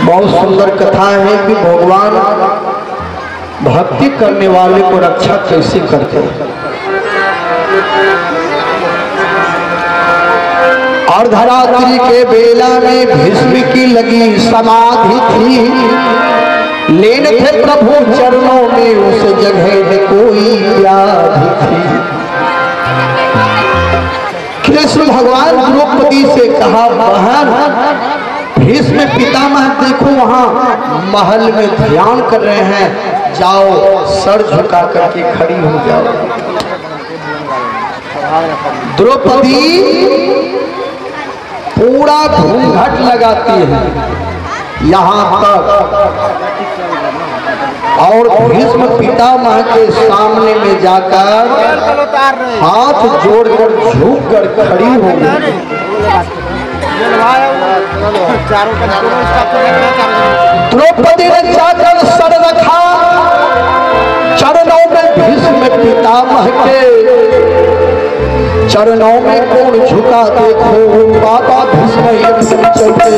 बहुत सुंदर कथा है कि भगवान भक्ति करने वाले को रक्षा कैसे करते हैं। अर्धरात्रि के बेला में भीष्म की लगी समाधि थी, लीन थे प्रभु चरणों में उस जगह में कोई व्याधि थी। कृष्ण भगवान द्रौपदी से कहा, बहन भीष्म पितामह देखो वहां महल में ध्यान कर रहे हैं, जाओ सर झुका करके खड़ी हो जाओ। द्रौपदी पूरा घूंघट लगाती है यहाँ तक, और भीष्म पितामह के सामने में जाकर हाथ जोड़कर झुक कर खड़ी हो गई। द्रौपदी ने जाकर सर रखा चरणों में, भीष्म पितामह के चरणों में कौन झुका देखो, बाबा भीष्म एकदम चलते।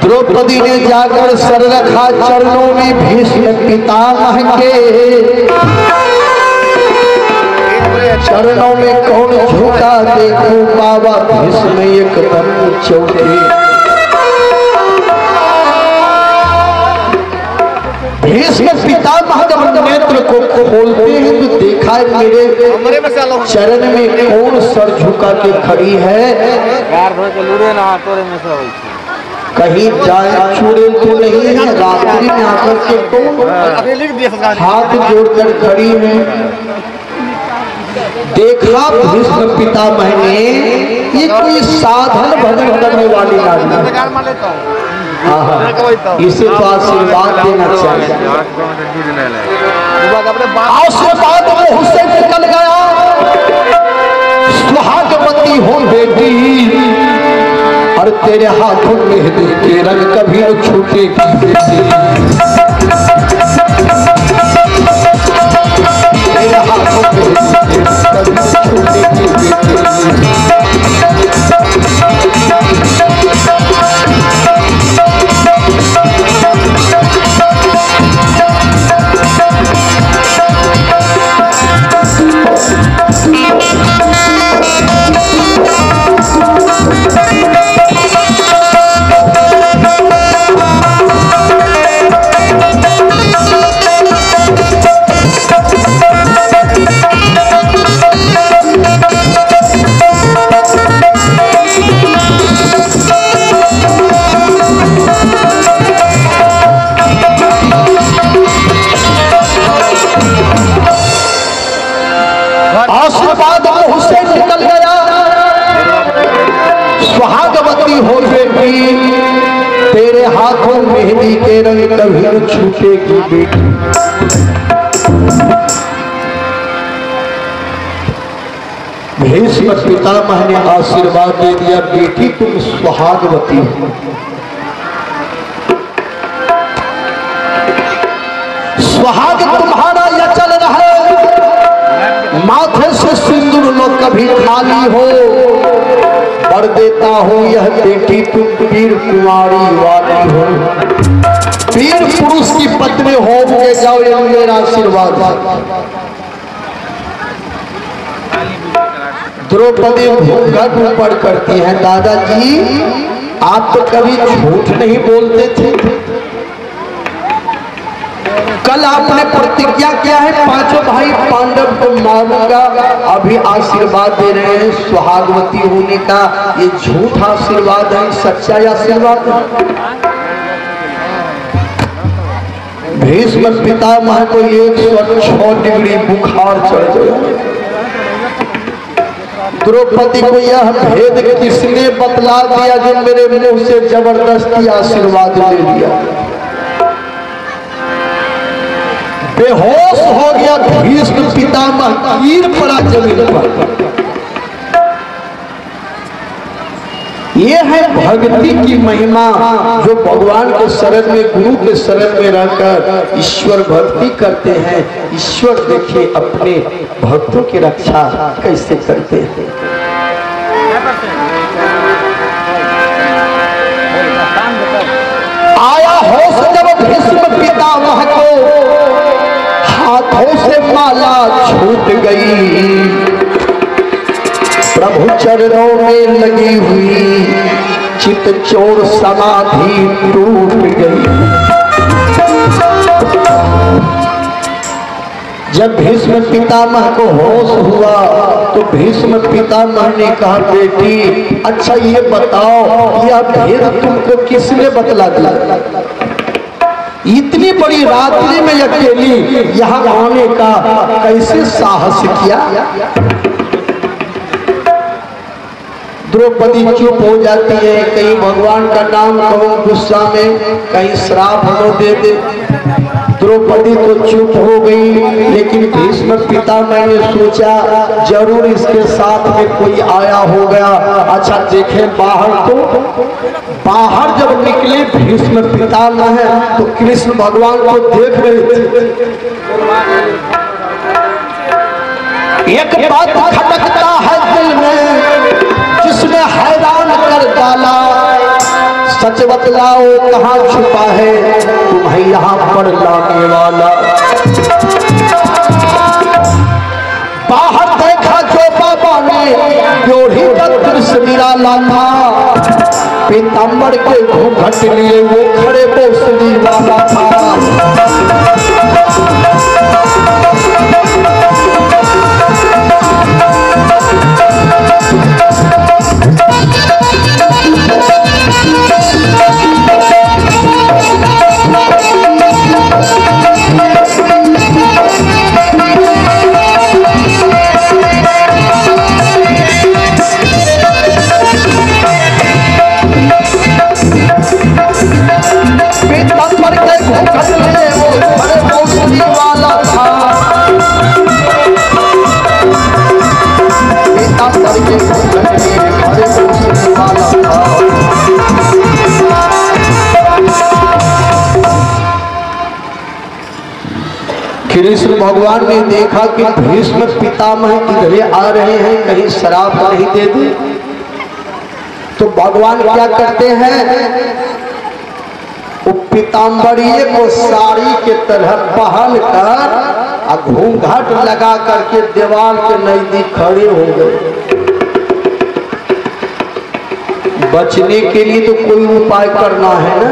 द्रौपदी ने जाकर सर रखा चरणों में भीष्म पितामह के, चरणों में कौन झुका देखो, बाबा भीष्म एकदम चौके। भीष्म पितामह जब नेत्र को खोलते हैं तो देखा मेरे चरण में कौन सर झुका के खड़ी है। कहीं जाए छुड़े तो नहीं है, रात्रि में आकर के तो हाथ जोड़कर खड़ी है। देखा भीष्म पितामह ने ये कोई साधन भजन करने वाली नारी, इसे तो आशीर्वाद देना चाहिए। आशीर्वाद मुंह से निकल गया, सुहागवती हो बेटी, और तेरे हाथों मेहंदी के रंग कभी न छूटेगी बेटी, तेरे हाथों मेहंदी के रंग कभी न छूटेगी बेटी। आशीर्वाद मुंह से निकल गया, सुहागवती हो बेटी, तेरे हाथों मेहंदी के रंग कभी न छूटेगी बेटी। भीष्म पितामह ने आशीर्वाद दे दिया, बेटी तुम सुहागवती हो। सुहाग तुम्हारा या चल रहा है, माथे से सिंदूर लो कभी खाली हो, वर देता हो यह बेटी तुम वीर कुमारी वाली हो। वीर पुरुष की पत्नी हो के जाओ, ये मेरा आशीर्वाद। द्रौपदी घूंघट ऊपर करती है, दादाजी आप तो कभी झूठ नहीं बोलते थे, कल आपने प्रतिज्ञा किया है पांचों भाई पांडव को मारूंगा, अभी आशीर्वाद दे रहे हैं सुहागवती होने का, ये झूठ आशीर्वाद है सच्चा आशीर्वाद है। भीष्म पितामह को 106 डिग्री बुखार चढ़ गया, द्रौपदी को यह भेद किसने बतला दिया जो मेरे मुंह से जबरदस्ती आशीर्वाद ले लिया। बेहोश हो गया भीष्म पितामह, गिर पड़ा जमीन पर। ये है भक्ति की महिमा, जो भगवान के शरण में, गुरु के शरण में रहकर ईश्वर भक्ति करते हैं। ईश्वर देखिए अपने भक्तों की रक्षा कैसे करते हैं। आया होश जब भीष्म पितामह को, हाथों से माला छूट गई, प्रभु चरणों में लगी हुई चित चोर समाधि टूट गई। जब भीष्म पितामह को होश हुआ तो भीष्म पितामह ने कहा, बेटी अच्छा ये बताओ यह भेद तुमको किसने बतला दिया? इतनी बड़ी रात्रि में अकेली यहाँ आने का कैसे साहस किया? द्रौपदी चुप हो जाती है, कहीं भगवान का नाम कहो गुस्सा में, कहीं श्राप हमें दे दे। द्रौपदी तो चुप हो गई, लेकिन भीष्म पितामह ने सोचा जरूर इसके साथ में कोई आया हो गया। अच्छा देखे बाहर, तो बाहर जब निकले भीष्म पितामह तो कृष्ण भगवान को देख रहे थे। एक बात खटकता है दिल में जिसने हैरान कर डाला, सच बतलाओ कहाँ छुपा है तुम्हें यहाँ पर लाने वाला? बाहर देखा जो बाबा ने योरी का दृश्य निराला था, पीताम्बर के घूंघट लिए वो खड़े बेसरी वाला था। कृष्ण भगवान ने देखा कि भीष्म पितामह इधर आ रहे हैं, कहीं शराब नहीं दे दे। तो भगवान क्या करते हैं, वो पीताम्बरीय को साड़ी के तरह पहन कर घूंघट लगा करके दीवार के नजदीक खड़े हो गए। बचने के लिए तो कोई उपाय करना है ना।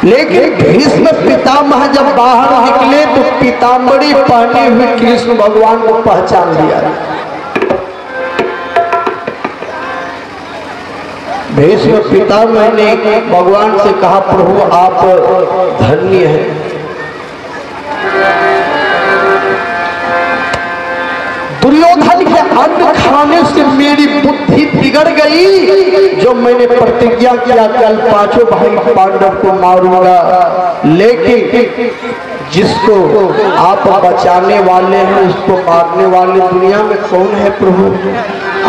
लेकिन भीष्म पितामह जब बाहर निकले तो पीताम्बरी पहने हुए कृष्ण भगवान को पहचान लिया। भीष्म पितामह ने भगवान से कहा, प्रभु आप धन्य हैं, दुर्योधन के अन्न खाने से मेरी बुद्धि बिगड़ गई। जो मैंने प्रतिज्ञा किया कल पांचों भाई पांडव को मारूंगा, लेकिन जिसको आप बचाने वाले हैं उसको मारने वाले दुनिया में कौन है प्रभु?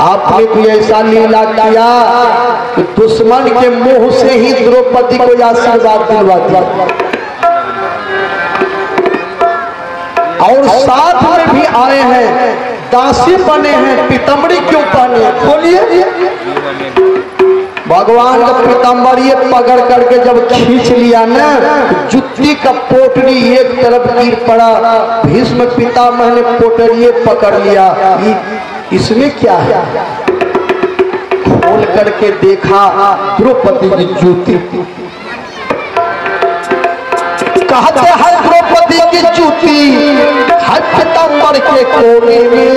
आपने कोई ऐसा लीला किया कि दुश्मन के मुंह से ही द्रौपदी को आशीर्वाद दिलवा दिया, और साथ में भी आए हैं, दासी बने हैं, पीताम्बरी क्यों पहने? बोलिए। भगवान का पीताम्बर ये पकड़ करके जब खींच लिया ना, जुत्ती का पोटली एक तरफ गिर पड़ा। भीष्म पितामह ने पोटली पकड़ लिया, इसमें क्या है? खोल करके देखा द्रौपदी की जूती। कहते हैं द्रौपदी की जूती है पीताम्बर के कोने में।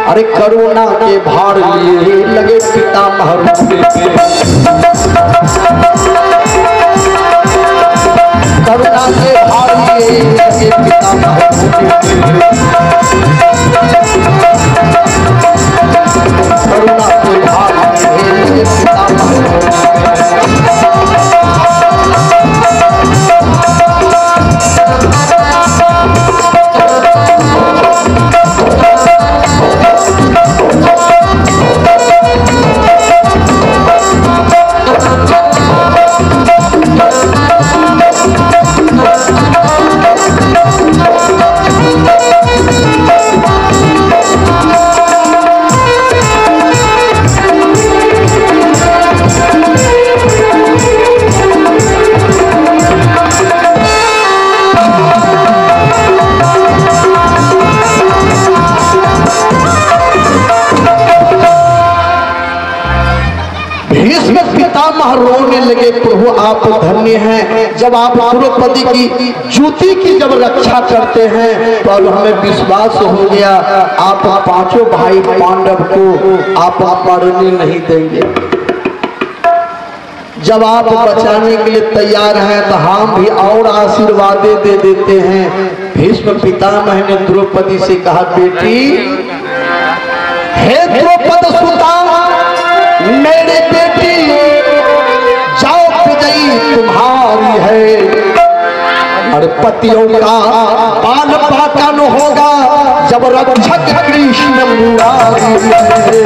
अरे करुणा के भार लिए लगे पितामह रोने पे। करुणा के भार लिए लगे पितामह करुणा के भाव में लगे पितामह पितामह रोने लगे, प्रभु आप धन्य हैं, जब आप द्रौपदी की जूती की जब रक्षा करते हैं तो अब हमें विश्वास हो गया आप पांचों भाई पांडव को आप मरने नहीं देंगे। जब आप बचाने के लिए तैयार हैं तो हम भी और आशीर्वाद दे देते हैं। भीष्म पितामह ने द्रौपदी से कहा, बेटी हे द्रौपदी सुता, मेरी बेटी जाओ विजयी तुम्हारी है, और पतियों का बाल पाकन होगा जब रक्षक कृष्ण मुरारी है।